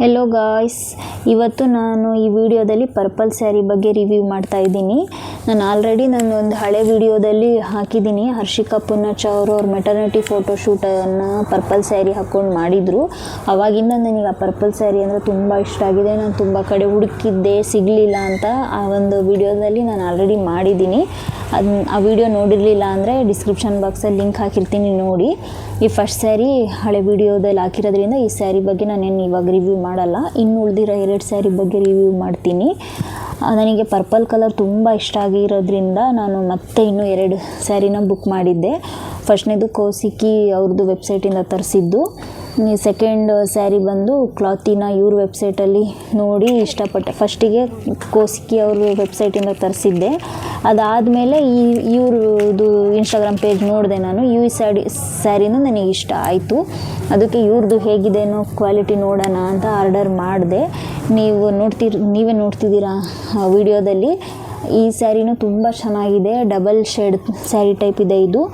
Hello guys, ಇವತ್ತು ನಾನು ಈ ವಿಡಿಯೋದಲ್ಲಿ ಪರ್ಪಲ್ ಸ್ಯಾರಿ ಬಗ್ಗೆ ರಿವ್ಯೂ ಮಾಡ್ತಾ ಇದ್ದೀನಿ. ನಾನು ಆಲ್ರೆಡಿ ಒಂದು ಹಳೆ ವಿಡಿಯೋದಲ್ಲಿ ಹಾಕಿದ್ದೀನಿ. ಹರ್ಷಿಕಾ ಪುನ್ನಚ್ಚ ಅವರು ಅವ್ರ ಮೆಟರ್ನಿಟಿ ಫೋಟೋಶೂಟನ್ನು ಪರ್ಪಲ್ ಸ್ಯಾರಿ ಹಾಕ್ಕೊಂಡು ಮಾಡಿದರು. ಆವಾಗಿಂದ ನನಗೆ ಆ ಪರ್ಪಲ್ ಸ್ಯಾರಿ ಅಂದರೆ ತುಂಬ ಇಷ್ಟ ಆಗಿದೆ. ನಾನು ತುಂಬ ಕಡೆ ಹುಡುಕಿದ್ದೆ, ಸಿಗಲಿಲ್ಲ ಅಂತ ಆ ಒಂದು ವಿಡಿಯೋದಲ್ಲಿ ನಾನು ಆಲ್ರೆಡಿ ಮಾಡಿದ್ದೀನಿ. ಆ ವಿಡಿಯೋ ನೋಡಿರಲಿಲ್ಲ ಅಂದರೆ ಡಿಸ್ಕ್ರಿಪ್ಷನ್ ಬಾಕ್ಸಲ್ಲಿ ಲಿಂಕ್ ಹಾಕಿರ್ತೀನಿ, ನೋಡಿ. ಈ ಫಸ್ಟ್ ಸ್ಯಾರಿ ಹಳೆ ವಿಡಿಯೋದಲ್ಲಿ ಹಾಕಿರೋದ್ರಿಂದ ಈ ಸ್ಯಾರಿ ಬಗ್ಗೆ ನಾನೇನು ಇವಾಗ ರಿವ್ಯೂ ಮಾಡಲ್ಲ. ಇನ್ನು ಉಳಿದಿರೋ 2 ಸ್ಯಾರಿ ಬಗ್ಗೆ ರಿವ್ಯೂ ಮಾಡ್ತೀನಿ. ನನಗೆ ಪರ್ಪಲ್ ಕಲರ್ ತುಂಬ ಇಷ್ಟ ಆಗಿರೋದ್ರಿಂದ ನಾನು ಮತ್ತೆ ಇನ್ನೂ 2 ಸ್ಯಾರಿನ ಬುಕ್ ಮಾಡಿದ್ದೆ. ಫಸ್ಟ್ನೇದು ಕೌಸಿಕಿ ಅವ್ರದ್ದು ವೆಬ್ಸೈಟಿಂದ ತರಿಸಿದ್ದು. ಸೆಕೆಂಡ್ ಸ್ಯಾರಿ ಬಂದು ಕ್ಲಾತಿನ ಇವ್ರ ವೆಬ್ಸೈಟಲ್ಲಿ ನೋಡಿ ಇಷ್ಟಪಟ್ಟೆ. ಫಸ್ಟಿಗೆ ಕೌಸಿಕಿ ಅವ್ರ ವೆಬ್ಸೈಟಿಂದ ತರಿಸಿದ್ದೆ. ಅದಾದಮೇಲೆ ಇವ್ರದ್ದು ಇನ್ಸ್ಟಾಗ್ರಾಮ್ ಪೇಜ್ ನೋಡಿದೆ ನಾನು. ಈ ಸ್ಯಾರಿನೂ ನನಗೆ ಇಷ್ಟ ಆಯಿತು. ಅದಕ್ಕೆ ಇವ್ರದ್ದು ಹೇಗಿದೆನೋ ಕ್ವಾಲಿಟಿ ನೋಡೋಣ ಅಂತ ಆರ್ಡರ್ ಮಾಡಿದೆ. ನೀವೇ ನೋಡ್ತಿದ್ದೀರಾ ವಿಡಿಯೋದಲ್ಲಿ. ಈ ಸ್ಯಾರಿನೂ ತುಂಬ ಚೆನ್ನಾಗಿದೆ. ಡಬಲ್ ಶೇಡ್ ಸ್ಯಾರಿ ಟೈಪ್ ಇದೆ ಇದು.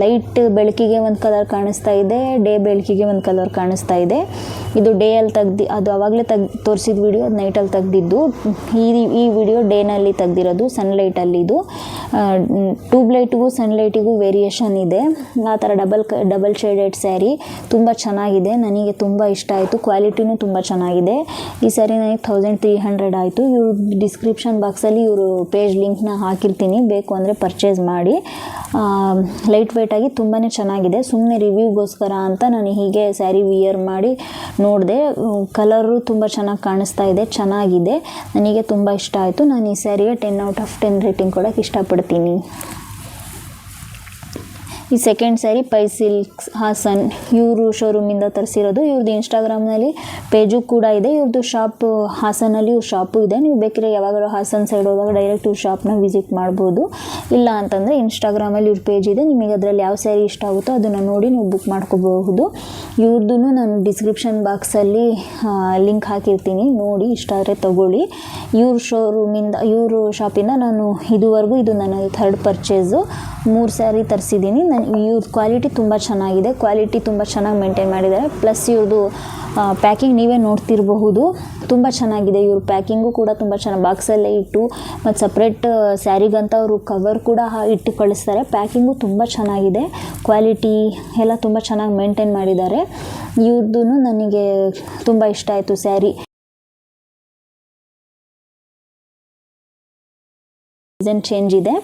ಲೈಟ್ ಬೆಳಕಿಗೆ ಒಂದು ಕಲರ್ ಕಾಣಿಸ್ತಾ ಇದೆ, ಡೇ ಬೆಳಕಿಗೆ ಒಂದು ಕಲರ್ ಕಾಣಿಸ್ತಾ ಇದೆ. ಇದು ಡೇಯಲ್ಲಿ ಅದು ಆವಾಗಲೇ ತೋರಿಸಿದ ವಿಡಿಯೋ ಅದು ನೈಟಲ್ಲಿ ತೆಗ್ದಿದ್ದು. ಈ ವಿಡಿಯೋ ಡೇನಲ್ಲಿ ತೆಗ್ದಿರೋದು, ಸನ್ಲೈಟಲ್ಲಿ. ಇದು ಟ್ಯೂಬ್ ಲೈಟಿಗೂ ಸನ್ಲೈಟಿಗೂ ವೇರಿಯೇಷನ್ ಇದೆ. ಆ ಥರ ಡಬಲ್ ಶೇಡೆಡ್ ಸ್ಯಾರಿ ತುಂಬ ಚೆನ್ನಾಗಿದೆ. ನನಗೆ ತುಂಬ ಇಷ್ಟ ಆಯಿತು. ಕ್ವಾಲಿಟಿನೂ ತುಂಬ ಚೆನ್ನಾಗಿದೆ. ಈ ಸ್ಯಾರಿ ನನಗೆ 1300 ಆಯಿತು. ಇವ್ರ ಡಿಸ್ಕ್ರಿಪ್ಷನ್ ಬಾಕ್ಸಲ್ಲಿ ಇವರು ಪೇಜ್ ಲಿಂಕ್ನ ಹಾಕಿರ್ತೀನಿ, ಬೇಕು ಅಂದರೆ ಪರ್ಚೇಸ್ ಮಾಡಿ. ಲೈಟ್ ವೆಯ್ಟಾಗಿ ತುಂಬಾ ಚೆನ್ನಾಗಿದೆ. ಸುಮ್ಮನೆ ರಿವ್ಯೂಗೋಸ್ಕರ ಅಂತ ನಾನು ಹೀಗೆ ಸ್ಯಾರಿ ವಿಯರ್ ಮಾಡಿ ನೋಡಿದೆ. ಕಲರು ತುಂಬ ಚೆನ್ನಾಗಿ ಕಾಣಿಸ್ತಾ ಇದೆ, ಚೆನ್ನಾಗಿದೆ. ನನಗೆ ತುಂಬ ಇಷ್ಟ ಆಯಿತು. ನಾನು ಈ ಸ್ಯಾರಿಗೆ 10/10 ರೇಟಿಂಗ್ ಕೊಡೋಕ್ಕೆ ಇಷ್ಟಪಡ್ತೀನಿ. ಈ ಸೆಕೆಂಡ್ ಸ್ಯಾರಿ ಪೈ ಸಿಲ್ಕ್ಸ್ ಹಾಸನ್, ಇವರು ಶೋರೂಮಿಂದ ತರಿಸಿರೋದು. ಇವ್ರದ್ದು ಇನ್ಸ್ಟಾಗ್ರಾಮ್ನಲ್ಲಿ ಪೇಜು ಕೂಡ ಇದೆ. ಇವ್ರದ್ದು ಶಾಪ್ ಹಾಸನಲ್ಲಿ ಇವ್ರ ಶಾಪು ಇದೆ. ನೀವು ಬೇಕಿದ್ರೆ ಯಾವಾಗಲೂ ಹಾಸನ್ ಸೈಡ್ ಹೋದಾಗ ಡೈರೆಕ್ಟ್ ಇವ್ರ ಶಾಪ್ನ ವಿಸಿಟ್ ಮಾಡ್ಬೋದು. ಇಲ್ಲ ಅಂತಂದರೆ ಇನ್ಸ್ಟಾಗ್ರಾಮಲ್ಲಿ ಇವ್ರ ಪೇಜ್ ಇದೆ. ನಿಮಗೆ ಅದರಲ್ಲಿ ಯಾವ ಸ್ಯಾರಿ ಇಷ್ಟ ಆಗುತ್ತೋ ಅದನ್ನು ನೋಡಿ ನೀವು ಬುಕ್ ಮಾಡ್ಕೋಬಹುದು. ಇವ್ರದ್ದು ನಾನು ಡಿಸ್ಕ್ರಿಪ್ಷನ್ ಬಾಕ್ಸಲ್ಲಿ ಲಿಂಕ್ ಹಾಕಿರ್ತೀನಿ, ನೋಡಿ ಇಷ್ಟ ಆದರೆ ತೊಗೊಳ್ಳಿ. ಇವ್ರ ಶಾಪಿಂದ ನಾನು ಇದುವರೆಗೂ ಇದು ನನ್ನ 3rd ಪರ್ಚೇಸು. 3 ಸ್ಯಾರಿ ತರಿಸಿದ್ದೀನಿ. ಇವ್ರ ಕ್ವಾಲಿಟಿ ತುಂಬ ಚೆನ್ನಾಗಿದೆ. ಕ್ವಾಲಿಟಿ ತುಂಬ ಚೆನ್ನಾಗಿ ಮೇಂಟೈನ್ ಮಾಡಿದ್ದಾರೆ. ಪ್ಲಸ್ ಇವ್ರದ್ದು ಪ್ಯಾಕಿಂಗ್ ನೀವೇ ನೋಡ್ತಿರಬಹುದು, ತುಂಬ ಚೆನ್ನಾಗಿದೆ. ಇವ್ರ ಪ್ಯಾಕಿಂಗು ಕೂಡ ತುಂಬ ಚೆನ್ನಾಗಿ ಬಾಕ್ಸಲ್ಲೇ ಇಟ್ಟು ಮತ್ತು ಸಪ್ರೇಟ್ ಸ್ಯಾರಿಗಂತ ಅವರು ಕವರ್ ಕೂಡ ಇಟ್ಟು ಕಳಿಸ್ತಾರೆ. ಪ್ಯಾಕಿಂಗು ತುಂಬ ಚೆನ್ನಾಗಿದೆ. ಕ್ವಾಲಿಟಿ ಎಲ್ಲ ತುಂಬ ಚೆನ್ನಾಗಿ ಮೇಂಟೈನ್ ಮಾಡಿದ್ದಾರೆ. ಇವ್ರದ್ದು ನನಗೆ ತುಂಬ ಇಷ್ಟ ಆಯಿತು ಸ್ಯಾರಿ. ಡಿಸೈನ್ ಚೇಂಜ್ ಇದೆ.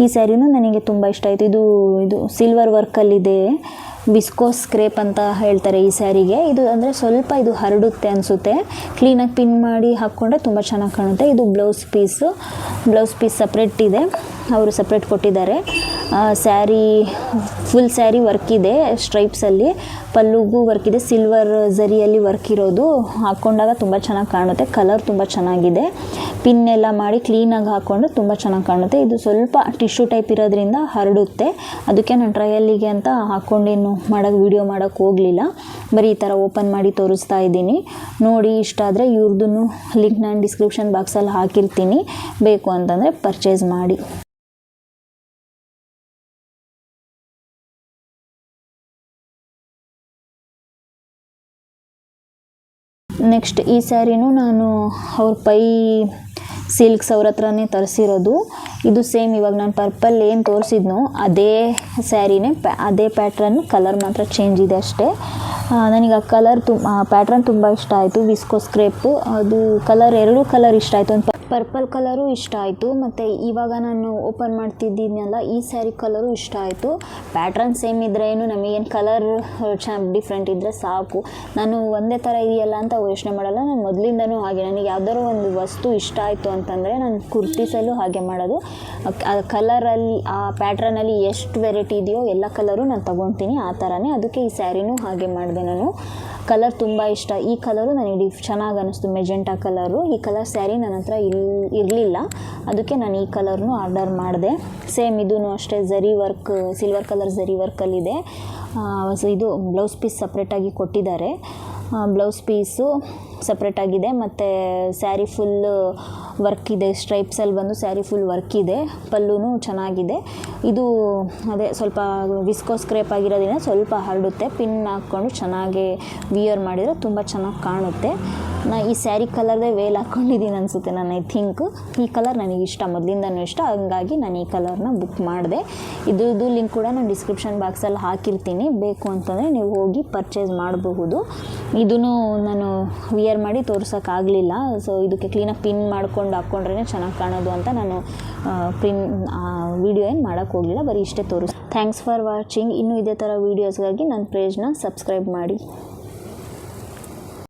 ಈ ಸ್ಯಾರಿನೂ ನನಗೆ ತುಂಬ ಇಷ್ಟ ಆಯಿತು. ಇದು ಸಿಲ್ವರ್ ವರ್ಕಲ್ಲಿದೆ. ವಿಸ್ಕೋಸ್ ಕ್ರೇಪ್ ಅಂತ ಹೇಳ್ತಾರೆ ಈ ಸ್ಯಾರಿಗೆ. ಇದು ಅಂದರೆ ಸ್ವಲ್ಪ ಇದು ಹರಡುತ್ತೆ ಅನಿಸುತ್ತೆ. ಕ್ಲೀನಾಗಿ ಪಿನ್ ಮಾಡಿ ಹಾಕ್ಕೊಂಡ್ರೆ ತುಂಬ ಚೆನ್ನಾಗಿ ಕಾಣುತ್ತೆ. ಇದು ಬ್ಲೌಸ್ ಪೀಸ್ ಸಪ್ರೇಟ್ ಇದೆ, ಅವರು ಸಪ್ರೇಟ್ ಕೊಟ್ಟಿದ್ದಾರೆ. ಸ್ಯಾರಿ ಫುಲ್ ಸ್ಯಾರಿ ವರ್ಕ್ ಇದೆ ಸ್ಟ್ರೈಪ್ಸಲ್ಲಿ. ಪಲ್ಲುಗೂ ವರ್ಕ್ ಇದೆ, ಸಿಲ್ವರ್ ಝರಿಯಲ್ಲಿ ವರ್ಕ್ ಇರೋದು. ಹಾಕ್ಕೊಂಡಾಗ ತುಂಬ ಚೆನ್ನಾಗಿ ಕಾಣುತ್ತೆ. ಕಲರ್ ತುಂಬ ಚೆನ್ನಾಗಿದೆ. ಪಿನ್ ಎಲ್ಲ ಮಾಡಿ ಕ್ಲೀನಾಗಿ ಹಾಕ್ಕೊಂಡ್ರೆ ತುಂಬ ಚೆನ್ನಾಗಿ ಕಾಣುತ್ತೆ. ಇದು ಸ್ವಲ್ಪ ಟಿಶ್ಯೂ ಟೈಪ್ ಇರೋದ್ರಿಂದ ಹರಡುತ್ತೆ. ಅದಕ್ಕೆ ನಾನು ಟ್ರಯಲ್ಲಿಗೆ ಅಂತ ಹಾಕ್ಕೊಂಡೇನು ವಿಡಿಯೋ ಮಾಡೋಕ್ಕೆ ಹೋಗಲಿಲ್ಲ. ಬರೀ ಈ ಥರ ಓಪನ್ ಮಾಡಿ ತೋರಿಸ್ತಾ ಇದ್ದೀನಿ. ನೋಡಿ ಇಷ್ಟ ಆದರೆ ಇವ್ರದ್ದು ಲಿಂಕ್ ನಾನು ಡಿಸ್ಕ್ರಿಪ್ಷನ್ ಬಾಕ್ಸಲ್ಲಿ ಹಾಕಿರ್ತೀನಿ, ಬೇಕು ಅಂತಂದರೆ ಪರ್ಚೇಸ್ ಮಾಡಿ. ನೆಕ್ಸ್ಟ್ ಈ ಸ್ಯಾರಿನೂ ನಾನು ಅವ್ರ ಪೈ ಸಿಲ್ಕ್ಸ್ ಅವ್ರ ಹತ್ರನೇ ತರಿಸಿರೋದು. ಇದು ಸೇಮ್ ಇವಾಗ ನಾನು ಪರ್ಪಲ್ ಏನು ತೋರಿಸಿದ್ನೋ ಅದೇ ಸ್ಯಾರಿನೇ, ಅದೇ ಪ್ಯಾಟ್ರನ್, ಕಲರ್ ಮಾತ್ರ ಚೇಂಜ್ ಇದೆ ಅಷ್ಟೇ. ನನಗೆ ಆ ಕಲರ್ ಪ್ಯಾಟ್ರನ್ ತುಂಬ ಇಷ್ಟ ಆಯಿತು. ವಿಸ್ಕೋಸ್ ಕ್ರೇಪು ಅದು ಕಲರ್, 2 ಕಲರ್ ಇಷ್ಟ ಆಯಿತು. ಒಂದು ಪರ್ಪಲ್ ಕಲರು ಇಷ್ಟ ಆಯಿತು, ಮತ್ತು ಇವಾಗ ನಾನು ಓಪನ್ ಮಾಡ್ತಿದ್ದೀನಲ್ಲ ಈ ಸ್ಯಾರಿ ಕಲರು ಇಷ್ಟ ಆಯಿತು. ಪ್ಯಾಟ್ರನ್ ಸೇಮ್ ಇದ್ದರೆ ಏನು, ನಮಗೇನು ಕಲರ್ ಡಿಫ್ರೆಂಟ್ ಇದ್ದರೆ ಸಾಕು. ನಾನು ಒಂದೇ ಥರ ಇದೆಯಲ್ಲ ಅಂತ ಯೋಚನೆ ಮಾಡಲ್ಲ. ನಾನು ಮೊದಲಿಂದನೂ ಹಾಗೆ, ನನಗೆ ಯಾವ್ದಾದ್ರು ಒಂದು ವಸ್ತು ಇಷ್ಟ ಆಯಿತು ಅಂತಂದರೆ ನಾನು ಕುರ್ತೀಸಲ್ಲೂ ಹಾಗೆ ಮಾಡೋದು. ಆ ಕಲರಲ್ಲಿ, ಆ ಪ್ಯಾಟ್ರನಲ್ಲಿ ಎಷ್ಟು ವೆರೈಟಿ ಇದೆಯೋ ಎಲ್ಲ ಕಲರು ನಾನು ತೊಗೊತೀನಿ, ಆ ಥರನೇ. ಅದಕ್ಕೆ ಈ ಸ್ಯಾರಿನೂ ಹಾಗೆ ಮಾಡಿದೆ ನಾನು. ಕಲರ್ ತುಂಬ ಇಷ್ಟ. ಈ ಕಲರು ನನಗೆ ಚೆನ್ನಾಗಿ ಅನ್ನಿಸ್ತು, ಮೆಜೆಂಟಾ ಕಲರು. ಈ ಕಲರ್ ಸ್ಯಾರಿ ನನ್ನ ಹತ್ರ ಇರಲಿಲ್ಲ, ಅದಕ್ಕೆ ನಾನು ಈ ಕಲರ್ನು ಆರ್ಡರ್ ಮಾಡಿದೆ. ಸೇಮ್ ಇದೂ ಅಷ್ಟೇ, ಝರಿ ವರ್ಕ್, ಸಿಲ್ವರ್ ಕಲರ್ ಝರಿ ವರ್ಕಲ್ಲಿದೆ. ಇದು ಬ್ಲೌಸ್ ಪೀಸ್ ಸಪ್ರೇಟಾಗಿ ಕೊಟ್ಟಿದ್ದಾರೆ. ಬ್ಲೌಸ್ ಪೀಸು ಸಪ್ರೇಟಾಗಿದೆ, ಮತ್ತು ಸ್ಯಾರಿ ಫುಲ್ ವರ್ಕ್ ಇದೆ. ಸ್ಟ್ರೈಪ್ಸಲ್ಲಿ ಬಂದು ಸ್ಯಾರಿ ಫುಲ್ ವರ್ಕ್ ಇದೆ. ಪಲ್ಲೂ ಚೆನ್ನಾಗಿದೆ. ಇದು ಅದೇ ಸ್ವಲ್ಪ ವಿಸ್ಕೋಸ್ ಕ್ರೇಪ್ ಆಗಿರೋದ್ರಿಂದ ಸ್ವಲ್ಪ ಹರಡುತ್ತೆ. ಪಿನ್ ಹಾಕ್ಕೊಂಡು ಚೆನ್ನಾಗಿ ವಿಯರ್ ಮಾಡಿದರೆ ತುಂಬ ಚೆನ್ನಾಗಿ ಕಾಣುತ್ತೆ. ಈ ಸ್ಯಾರಿ ಕಲರ್ದೇ ವೇಲ್ ಹಾಕ್ಕೊಂಡಿದ್ದೀನಿ ಅನಿಸುತ್ತೆ ನಾನು. ಐ ಥಿಂಕ್ ಈ ಕಲರ್ ನನಗೆ ಇಷ್ಟ, ಮೊದಲಿಂದನೂ ಇಷ್ಟ, ಹಂಗಾಗಿ ನಾನು ಈ ಕಲರ್ನ ಬುಕ್ ಮಾಡಿದೆ. ಇದ್ರದ್ದು ಲಿಂಕ್ ಕೂಡ ನಾನು ಡಿಸ್ಕ್ರಿಪ್ಷನ್ ಬಾಕ್ಸಲ್ಲಿ ಹಾಕಿರ್ತೀನಿ, ಬೇಕು ಅಂತಂದರೆ ನೀವು ಹೋಗಿ ಪರ್ಚೇಸ್ ಮಾಡಬಹುದು. ಇದನ್ನು ನಾನು ವಿಯರ್ ಮಾಡಿ ತೋರ್ಸೋಕ್ಕಾಗಲಿಲ್ಲ, ಸೊ ಇದಕ್ಕೆ ಕ್ಲೀನಾಗಿ ಪಿನ್ ಮಾಡ್ಕೊಂಡು ಹಾಕ್ಕೊಂಡ್ರೇ ಚೆನ್ನಾಗಿ ಕಾಣೋದು ಅಂತ ನಾನು ವಿಡಿಯೋ ಏನು ಮಾಡೋಕ್ಕೆ ಹೋಗಲಿಲ್ಲ, ಬರೀ ಇಷ್ಟೇ ತೋರಿಸ್. Thanks for watching. ಇನ್ನೂ ಇದೇ ಥರ ವೀಡಿಯೋಸ್ಗಾಗಿ ನನ್ನ ಪೇಜ್ನ ಸಬ್ಸ್ಕ್ರೈಬ್ ಮಾಡಿ.